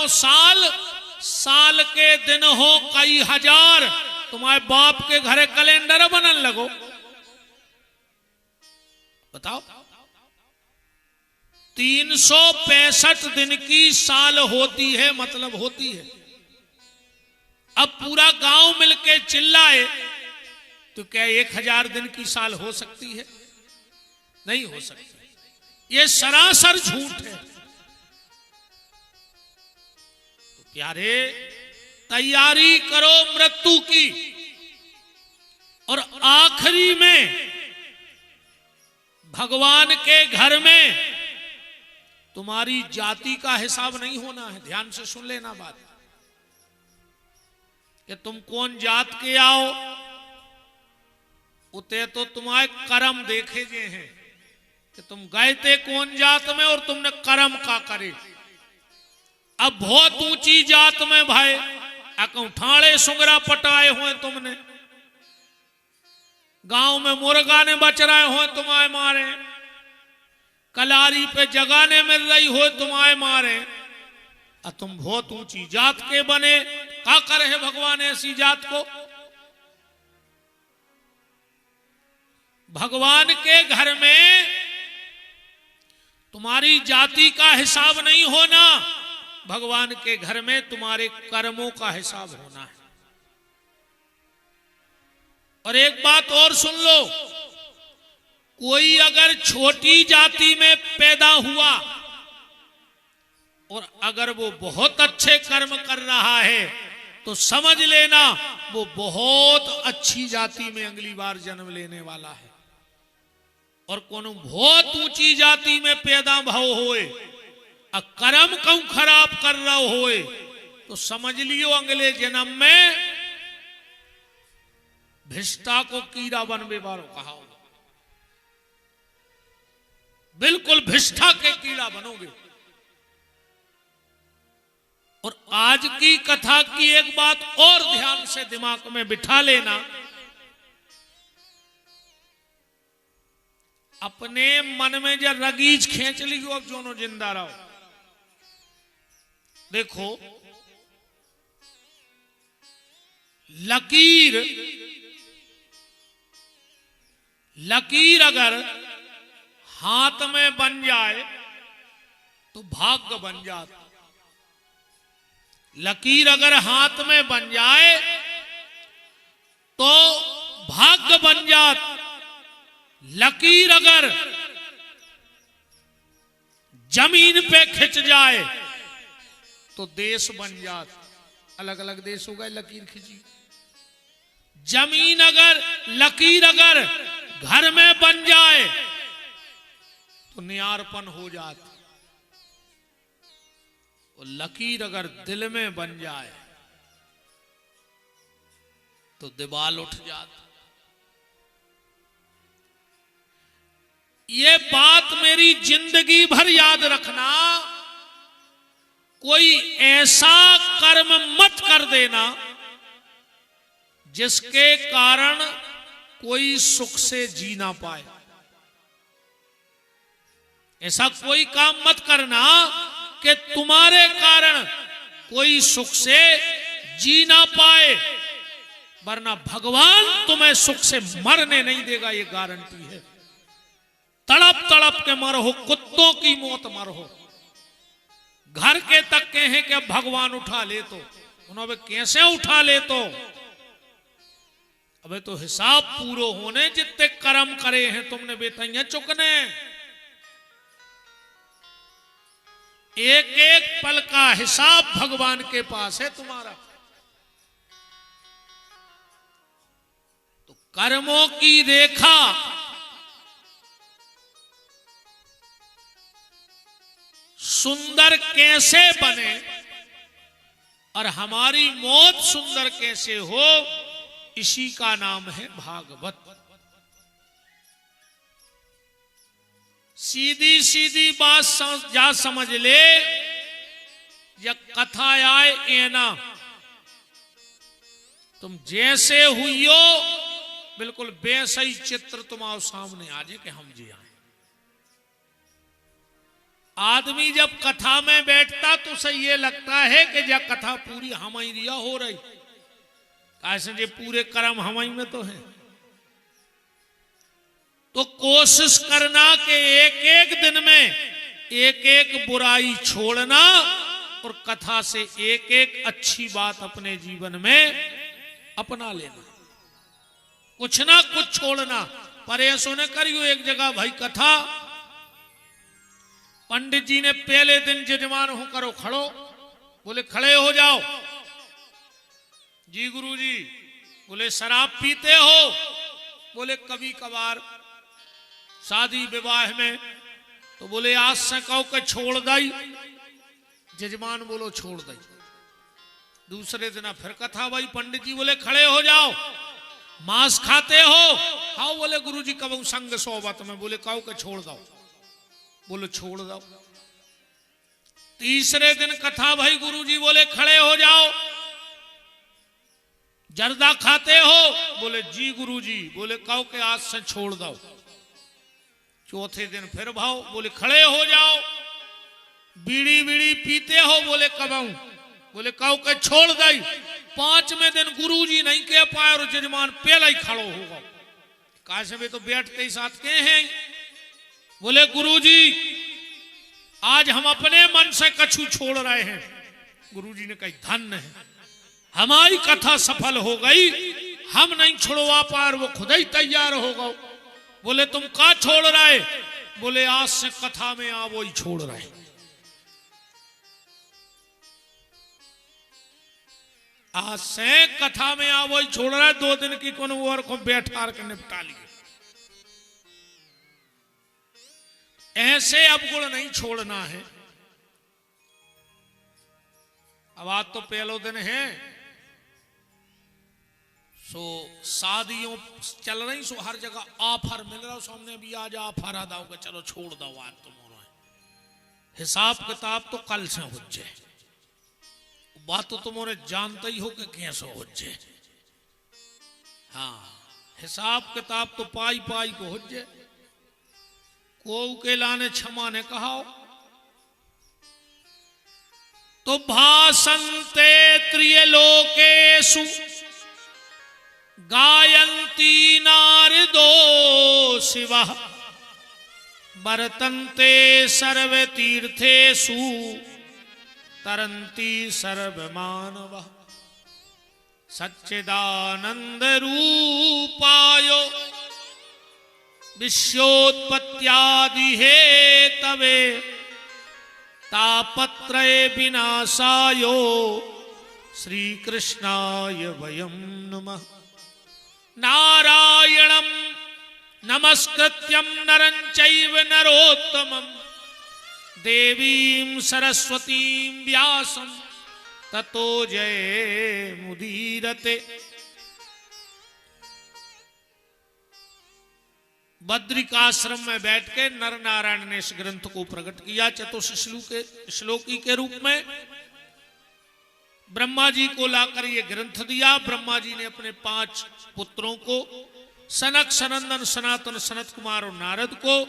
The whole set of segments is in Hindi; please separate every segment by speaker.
Speaker 1: साल, साल के दिन हो कई हजार, तुम्हारे बाप के घरे कैलेंडर बनन लगो। बताओ, 365 दिन की साल होती है, मतलब होती है। अब पूरा गांव मिलके चिल्लाए तो क्या 1000 दिन की साल हो सकती है? नहीं हो सकती। ये सरासर झूठ है। तो प्यारे, तैयारी करो मृत्यु की, और आखिरी में भगवान के घर में तुम्हारी जाति का हिसाब नहीं होना है। ध्यान से सुन लेना बात, कि तुम कौन जात के आओ, उते तो तुम्हारे कर्म देखे गए हैं कि तुम गए थे कौन जात में और तुमने कर्म का करे। अब बहुत ऊंची जात में भाई ठाणे सुंगरा पटाए हुए तुमने, गांव में मुर्गा ने बच रहे हो तुम्हारे मारे, कलारी पे जगाने मिल रही हो तुम्हारे मारे, और तुम बहुत ऊंची जात के बने। क्या करे है भगवान ऐसी जात को? भगवान के घर में तुम्हारी जाति का हिसाब नहीं होना, भगवान के घर में तुम्हारे कर्मों का हिसाब होना है। और एक बात और सुन लो, कोई अगर छोटी जाति में पैदा हुआ और अगर वो बहुत अच्छे कर्म कर रहा है तो समझ लेना वो बहुत अच्छी जाति में अगली बार जन्म लेने वाला है। और कोनो बहुत ऊंची जाति में पैदा भाव होए और कर्म क्यों खराब कर रहा होए तो समझ लियो अगले जन्म में भिष्टा को कीड़ा बनबे बारो कहा, बिल्कुल भिष्टा के कीड़ा बनोगे। और आज की कथा की एक बात और ध्यान से दिमाग में बिठा लेना, अपने मन में जब रगीज खींच लियो, अब जोनो जिंदा रहो। देखो, लकीर अगर हाथ में बन जाए तो भाग्य बन जाता। लकीर अगर हाथ में बन जाए तो भाग्य बन जात। लकीर अगर जमीन पे खिंच जाए तो देश बन जात। अलग अलग देश हो गए लकीर खिंची। जमीन अगर, लकीर अगर घर में बन जाए तो नियारपन हो जाता। और लकीर अगर दिल में बन जाए तो दीवाल उठ जाता। ये बात मेरी जिंदगी भर याद रखना, कोई ऐसा कर्म मत कर देना जिसके कारण कोई सुख से जी ना पाए। ऐसा कोई काम मत करना कि तुम्हारे कारण कोई सुख से जी ना पाए, वरना भगवान तुम्हें सुख से मरने नहीं देगा, ये गारंटी है। तड़प तड़प के मरो, कुत्तों की मौत मरो। घर के तक के हैं कि अब भगवान उठा ले तो उन्होंने कैसे उठा ले तो अबे तो हिसाब पूरो होने, जितने कर्म करे हैं तुमने बेतैया चुकने। एक एक पल का हिसाब भगवान के पास है तुम्हारा। तो कर्मों की रेखा सुंदर कैसे बने और हमारी मौत सुंदर कैसे हो, इसी का नाम है भागवत। सीधी सीधी बात जा समझ ले, या कथा आए एना, तुम जैसे हुई हो बिल्कुल वैसा ही चित्र तुम्हारे सामने आ जाए कि हम जी आए। आदमी जब कथा में बैठता तो उसे ये लगता है कि जब कथा पूरी हमारी रिया हो रही, कैसे जे पूरे कर्म हमारी में तो है। तो कोशिश करना कि एक एक दिन में एक एक बुराई छोड़ना और कथा से एक एक अच्छी बात अपने जीवन में अपना लेना, कुछ ना कुछ छोड़ना। पर ऐसो न करियो एक जगह भाई कथा, पंडित जी ने पहले दिन जजमान हो करो खड़ो, बोले खड़े हो जाओ। जी गुरु जी। बोले शराब पीते हो? बोले कभी कभार शादी विवाह में। तो बोले आज से कहो के छोड़ दई। जजमान बोलो छोड़ दई। दूसरे दिन फिर कथा भाई, पंडित जी बोले खड़े हो जाओ। मांस खाते हो? हाँ। बोले गुरु जी कब संग सोबत में। बोले कहो के छोड़ दो। बोलो छोड़ दो। तीसरे दिन कथा भाई, गुरु जी बोले खड़े हो जाओ। जर्दा खाते हो? बोले जी गुरु जी। बोले कहो के आज से छोड़ दो। चौथे दिन फिर भाव, बोले खड़े हो जाओ। बीड़ी बीड़ी पीते हो? बोले कब? बोले कहो के छोड़ दई। पांचवें दिन गुरु जी नहीं कह पाए और जजमान पहला ही खड़ो होगा। कैसे भी तो बैठते ही साथ के हैं। बोले गुरु जी आज हम अपने मन से कछु छोड़ रहे हैं। गुरु जी ने कही धन्य है, हमारी कथा सफल हो गई, हम नहीं छुड़वा पाए, वो खुद ही तैयार हो गए। बोले तुम का छोड़ रहे? बोले आज से कथा में आ वो ही छोड़ रहे। आज से कथा में आ वो ही छोड़ रहा है। 2 दिन की कौन और को बैठा के निपटा लिए। ऐसे अवगुण नहीं छोड़ना है। अब आज तो पहलो दिन है, सो शादियों चल रही, सो हर जगह ऑफर मिल रहा। सामने भी आज ऑफर आ दाओगे, चलो छोड़ दो आज तुम। हिसाब किताब तो कल से हो जाए। बात तो तुम्हारे जानते ही हो कि कैसे हो जाए। हाँ, हिसाब किताब तो पाई पाई को हो जाए। को के लाने क्षमा ने कहा तो भासन्ते त्रियलोकेषु गायन्ति नारदो शिवः वर्तन्ते सर्वतीर्थेषु तरन्ति सर्वमानवः सच्चिदानंद रूपाय विश्वोत्पत्त्यादि हेतवे तापत्रय विनाशायो श्री कृष्णाय वयं नमः। नारायणं नमस्कृत्यं नरं चैव नरोत्तमं देवीं सरस्वतीं व्यासं ततो जयमुदीरते। बद्रिकाश्रम में बैठ के नर नारायण ने इस ग्रंथ को प्रकट किया श्लोकी के रूप में। ब्रह्मा जी को लाकर ये ग्रंथ दिया। ब्रह्मा जी ने अपने 5 पुत्रों को, सनक सनंदन सनातन सनत कुमार और नारद को,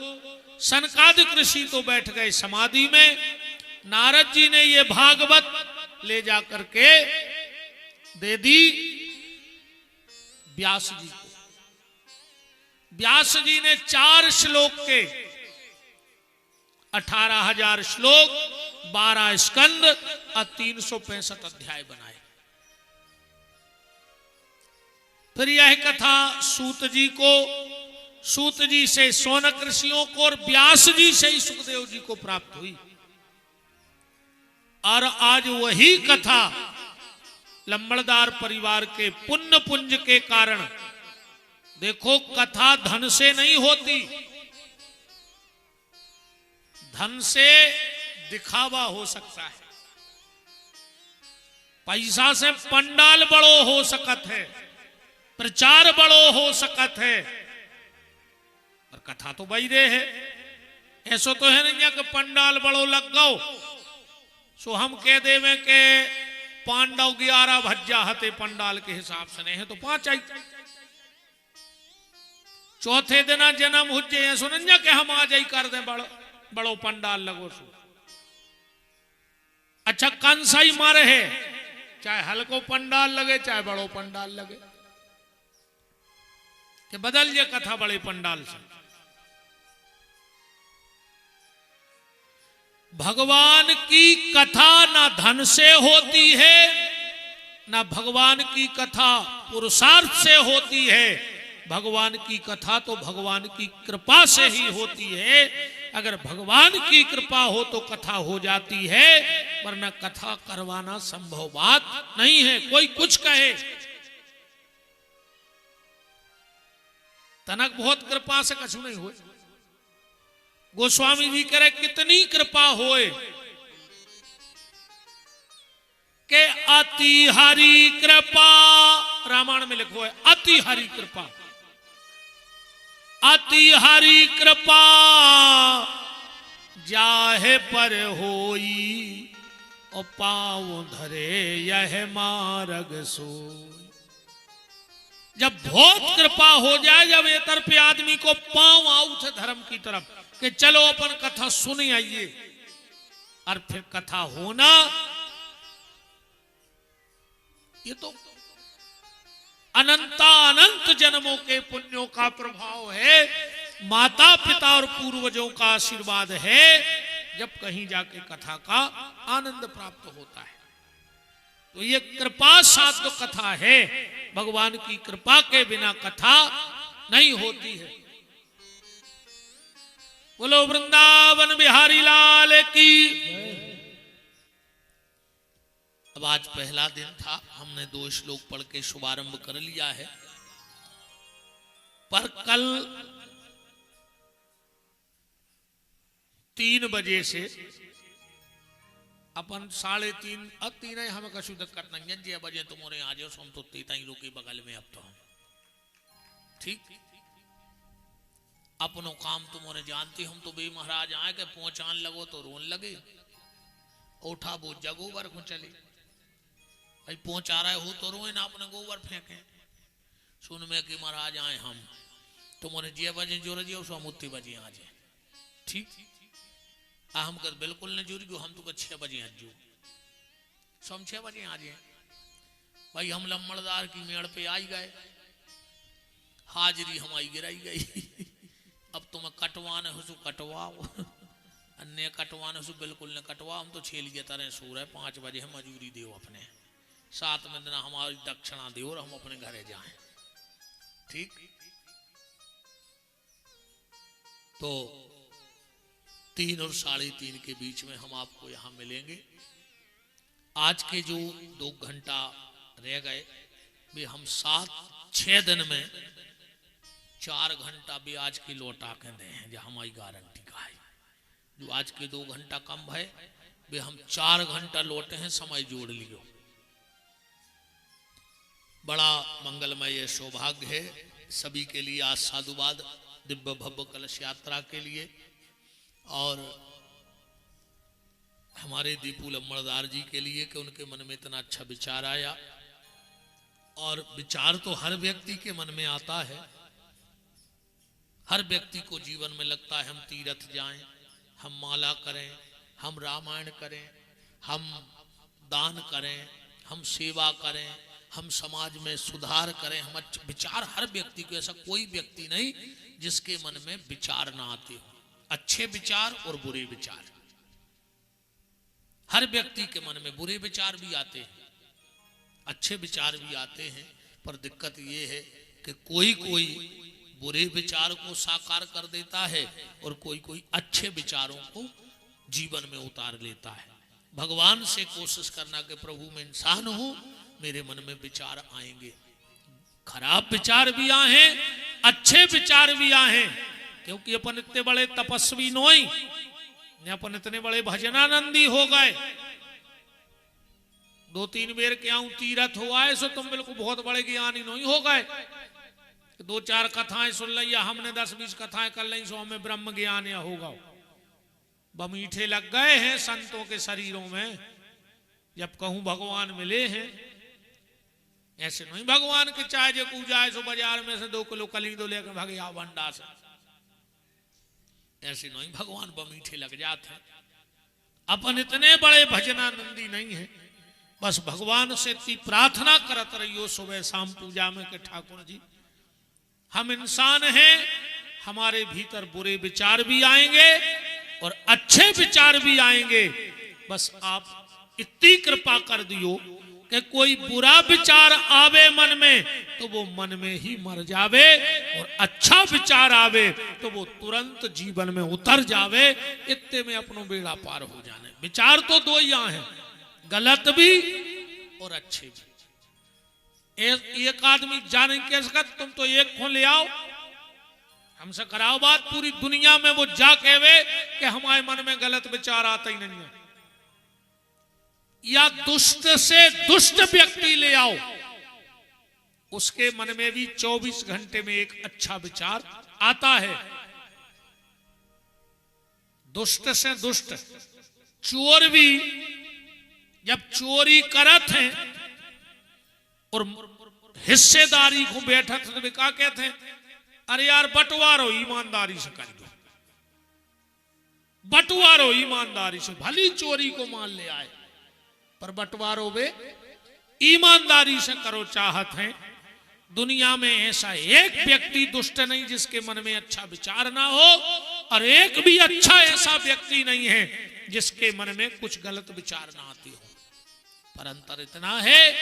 Speaker 1: सनकादिक ऋषि तो बैठ गए समाधि में। नारद जी ने ये भागवत ले जाकर के दे दी व्यास जी को। व्यास जी ने 4 श्लोक के 18,000 श्लोक, 12 स्कंद और 365 अध्याय बनाए। फिर यह कथा सूत जी को, सूत जी से शौनक ऋषियों को और व्यास जी से ही सुखदेव जी को प्राप्त हुई। और आज वही कथा लंबड़दार परिवार के पुण्य पुंज के कारण, देखो कथा धन से नहीं होती, धन से दिखावा हो सकता है, पैसा से पंडाल बड़ो हो सकत है, प्रचार बड़ो हो सकत है, और कथा तो बैरे है। ऐसो तो है नहीं कि पंडाल बड़ो लग गो सो हम कह देवे के पांडव 11 भज्जा हते पंडाल के हिसाब से नहीं है तो 5 आई। चौथे दिन जन्म हुजे ऐसो नहीं कि हम आज ही कर दें बड़ो पंडाल लगो सो। अच्छा कंसा ही मारे है, चाहे हल्को पंडाल लगे चाहे बड़ो पंडाल लगे, कि बदल जे कथा बड़े पंडाल से। भगवान की कथा ना धन से होती है, ना भगवान की कथा पुरुषार्थ से होती है। भगवान की कथा तो भगवान की कृपा से ही होती है। अगर भगवान की कृपा हो तो कथा हो जाती है, वरना कथा करवाना संभव बात नहीं है। कोई कुछ कहे, तनक बहुत कृपा से कछु नहीं हुए। गोस्वामी जी कह रहे कितनी कृपा होए के अति हरि कृपा, रामायण में लिखो है अति हरि कृपा। अति हरि कृपा जाहे पर होई, और पाँव धरे यह मार्ग सोई। जब बहुत कृपा हो जाए, जब ये तरफ आदमी को पाँव आउट है धर्म की तरफ कि चलो अपन कथा सुन आइए, और फिर कथा होना, ये तो अनंत जन्मों के पुण्यों का प्रभाव है, माता पिता और पूर्वजों का आशीर्वाद है, जब कहीं जाके कथा का आनंद प्राप्त होता है। तो ये कृपा साध्य कथा है, भगवान की कृपा के बिना कथा नहीं होती है। बोलो वृंदावन बिहारी लाल की। अब आज पहला दिन था, हमने 2 श्लोक पढ़ के शुभारंभ कर लिया है, पर कल 3 बजे से अपन 3:30 हम कशु दिक्कत नहीं है, 6 बजे तुम्हारे आ जाओ, हम तो तीता ही लोग बगल में। अब तो हम ठीक अपनो काम तुम्हारे जानते, हम तो बे महाराज आए के पहुंचान लगो तो रोन लगे, उठा वो जगोबर को चले भाई पहुंचा रहे हो तो रोए ना, अपने गोबर फेंके। सुन में कि महाराज आए हम तुम्हारे 6 बजे जो रजिए उसको हम उतने बजे आ जाए, ठीक हम कर बिल्कुल न जुड़ गयो, हम तो 6 बजे आज जो सो हम 6 बजे आ जाए। भाई हम लम्बड़दार की मेड़ पे आई गए, हाजिरी हमारी गिराई गई। अब तुम्हें कटवाना हो सो कटवाओ, अन्य कटवाना हो बिल्कुल न कटवाओ। हम तो 6 लिए तरह सो रहे, 5 बजे हम मजूरी दो अपने, 7 में दिन हमारी दक्षिणा दो और हम अपने घरे जाएं, ठीक। तो 3 और 3:30 के बीच में हम आपको यहां मिलेंगे। आज के जो 2 घंटा रह गए, वे हम 6 दिन में 4 घंटा भी आज की लौटा के दे हैं, जो हमारी गारंटी का है। जो आज के 2 घंटा कम है, वे हम 4 घंटा लौटे हैं, समय जोड़ लियो। बड़ा मंगलमय ये सौभाग्य है सभी के लिए। आज साधुवाद दिव्य भव्य कलश यात्रा के लिए, और हमारे दीपू लम्बड़दार जी के लिए कि उनके मन में इतना अच्छा विचार आया। और विचार तो हर व्यक्ति के मन में आता है, हर व्यक्ति को जीवन में लगता है हम तीर्थ जाएं, हम माला करें, हम रामायण करें, हम दान करें, हम सेवा करें, हम समाज में सुधार करें। हम विचार हर व्यक्ति को, ऐसा कोई व्यक्ति नहीं जिसके मन में विचार ना आते हो, अच्छे विचार और बुरे विचार। हर व्यक्ति के मन में बुरे विचार भी आते हैं, अच्छे विचार भी आते हैं, पर दिक्कत ये है कि कोई कोई बुरे विचार को साकार कर देता है और कोई कोई अच्छे विचारों को जीवन में उतार लेता है। भगवान से कोशिश करना कि प्रभु मैं इंसान हूं, मेरे मन में विचार आएंगे, खराब विचार भी आए, अच्छे विचार भी आए, क्योंकि अपन इतने बड़े तपस्वी नोई, अपन इतने बड़े भजनानंदी हो गए। 2-3 बेर के आऊं तीरथ हुआ है, सो तुम बिल्कुल बहुत बड़े ज्ञानी नहीं हो गए। 2-4 कथाएं सुन लिया हमने, 10-20 कथाएं कर ली, सो हमें ब्रह्म ज्ञान या होगा। बमीठे लग गए हैं संतों के शरीरों में, जब कहूं भगवान मिले हैं। ऐसे नहीं भगवान के चाहे जो पूजा है सो बाजार में से 2 किलो कली दो लेकर भागे आओ भंडा से, ऐसे नहीं भगवान बमीठे लग जाते हैं। अपन इतने बड़े भजनानंदी नहीं है, बस भगवान से इतनी प्रार्थना करत रहियो सुबह शाम पूजा में कि ठाकुर जी हम इंसान हैं, हमारे भीतर बुरे विचार भी आएंगे और अच्छे विचार भी आएंगे, बस आप इतनी कृपा कर दियो कि कोई बुरा विचार आवे मन में तो वो मन में ही मर जावे और अच्छा विचार आवे तो वो तुरंत जीवन में उतर जावे। इतने में अपनो बेड़ा पार हो जाने। विचार तो दो ही हैं, गलत भी और अच्छे भी। एक आदमी जाने के सकत तुम तो एक को ले आओ, हमसे कराओ बात, पूरी दुनिया में वो जा कहवे कि हमारे मन में गलत विचार आता ही नहीं है। या दुष्ट से दुष्ट व्यक्ति ले आओ, उसके मन में भी 24 घंटे में एक अच्छा विचार आता है। दुष्ट से दुष्ट चोर भी जब चोरी करत हैं और हिस्सेदारी को बैठक से क्या कहते हैं, अरे यार बंटवारो ईमानदारी से कर दो, बंटवारो ईमानदारी से, भली चोरी को मान ले आए पर बंटवारो वे ईमानदारी से करो। चाहत है दुनिया में ऐसा एक व्यक्ति दुष्ट नहीं जिसके मन में अच्छा विचार ना हो, और एक भी अच्छा ऐसा व्यक्ति नहीं है जिसके मन में कुछ गलत विचार ना आती हो। पर अंतर इतना है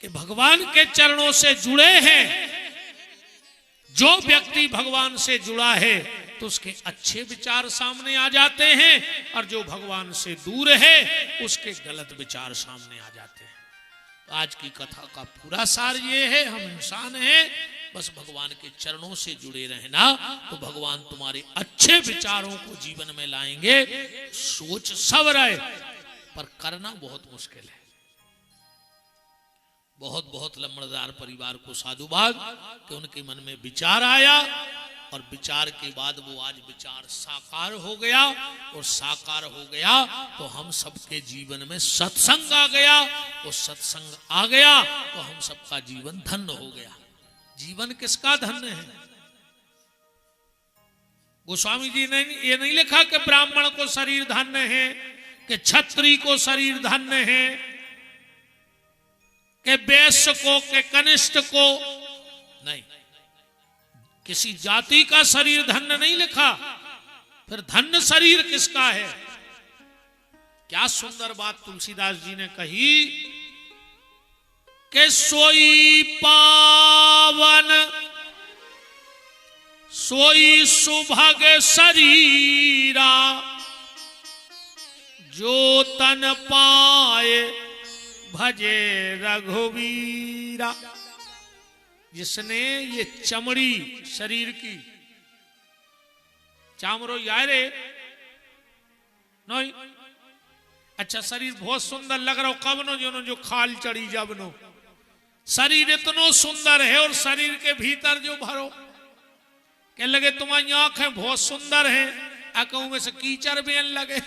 Speaker 1: कि भगवान के चरणों से जुड़े हैं, जो व्यक्ति भगवान से जुड़ा है तो उसके अच्छे विचार सामने आ जाते हैं, और जो भगवान से दूर है उसके गलत विचार सामने आ जाते हैं। तो आज की कथा का पूरा सार ये है, हम इंसान हैं, बस भगवान के चरणों से जुड़े रहना तो भगवान तुम्हारे अच्छे विचारों को जीवन में लाएंगे। सोच सब रहे पर करना बहुत मुश्किल है। बहुत बहुत लम्बड़दार परिवार को साधुवाद कि उनके मन में विचार आया, और विचार के बाद वो आज विचार साकार हो गया, और साकार हो गया तो हम सबके जीवन में सत्संग आ गया, और सत्संग आ गया तो हम सबका जीवन धन्य हो गया। जीवन किसका धन्य है? गोस्वामी जी ने ये नहीं लिखा कि ब्राह्मण को शरीर धन्य है, कि क्षत्रिय को शरीर धन्य है, कि वैश्य को, के कनिष्ठ को, नहीं, किसी जाति का शरीर धन्य नहीं लिखा। फिर धन्य शरीर किसका है? क्या सुंदर बात तुलसीदास जी ने कही कि सोई पावन सोई सुभग शरीरा, जो तन पाए भजे रघुवीरा। जिसने ये चमड़ी शरीर की चामरो यारे नहीं, अच्छा शरीर बहुत सुंदर लग रहा हो कब नो जो खाल चढ़ी जब नो, शरीर इतनो सुंदर है और शरीर के भीतर जो भरो कह लगे तुम्हारी आंखें बहुत सुंदर हैं, आंखों में से कीचड़ बेन लगे,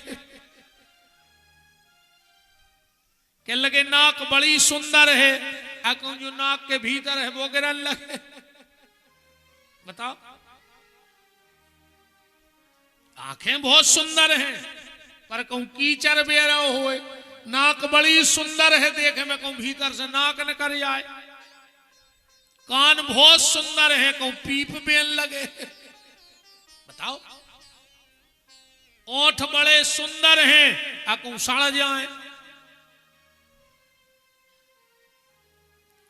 Speaker 1: कह लगे नाक बड़ी सुंदर है, आंखों जो नाक के भीतर है वो गिरन लगे। बताओ, आंखें बहुत सुंदर हैं पर कहूं कीचड़ बेरा हो, नाक बड़ी सुंदर है देखे में कहूं भीतर से नाक निकल जाए, कान बहुत सुंदर है कहूं पीप बेन लगे। बताओ, ओठ बड़े सुंदर हैं कहूं सड़ जाए।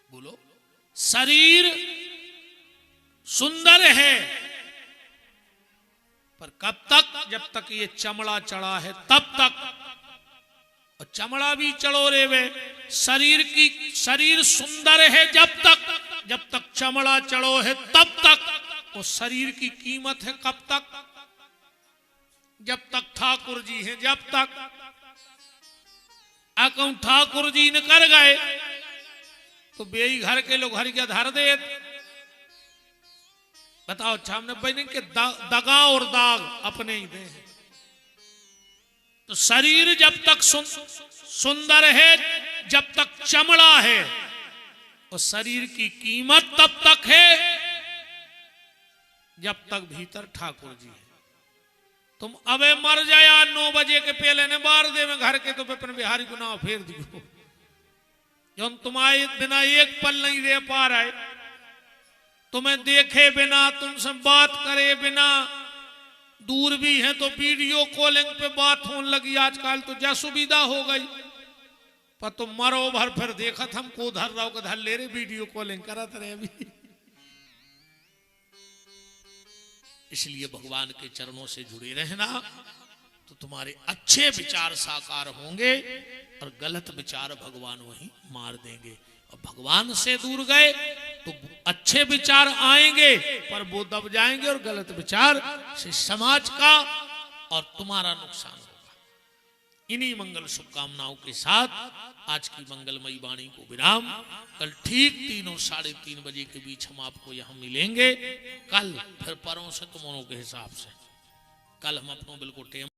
Speaker 1: बोलो, शरीर सुंदर है पर कब तक? जब तक ये चमड़ा चढ़ा है तब तक, और चमड़ा भी चढ़ो रे वे शरीर सुंदर है जब तक चमड़ा चढ़ो है तब तक। और शरीर की कीमत है कब तक? जब तक ठाकुर जी हैं, जब तक कहूं ठाकुर जी ने कर गए तो बेई घर के लोग हर क्या धर दे। बताओ, सामने बहने के दगा और दाग अपने ही दे। तो शरीर जब तक सुंदर है, जब तक चमड़ा है, और शरीर की कीमत तब तक है जब तक भीतर ठाकुर जी है। तुम अबे मर जाया 9 बजे के पहले ने बार दे में घर के तो विपिन बिहारी को ना फेर दियो जो तुम्हारे बिना एक पल नहीं रह पा रहे, तुम्हें देखे बिना, तुमसे बात करे बिना, दूर भी है तो वीडियो कॉलिंग पे बात होने लगी आजकल तो जा सुविधा हो गई। पर तुम मरो भर फिर देखा हमको धर रहा हो धर ले रहे वीडियो कॉलिंग करत रहे अभी। इसलिए भगवान के चरणों से जुड़े रहना तो तुम्हारे अच्छे विचार साकार होंगे और गलत विचार भगवान वहीं मार देंगे। और भगवान से दूर गए तो अच्छे विचार आएंगे पर वो दब जाएंगे और गलत विचार से समाज का और तुम्हारा नुकसान होगा। इन्हीं मंगल शुभकामनाओं के साथ आज की मंगलमयी वाणी को विराम। कल ठीक 3 और 3:30 बजे के बीच हम आपको यहाँ मिलेंगे। कल फिर परों से तुमों के हिसाब से कल हम अपनों बिल्कुल टेम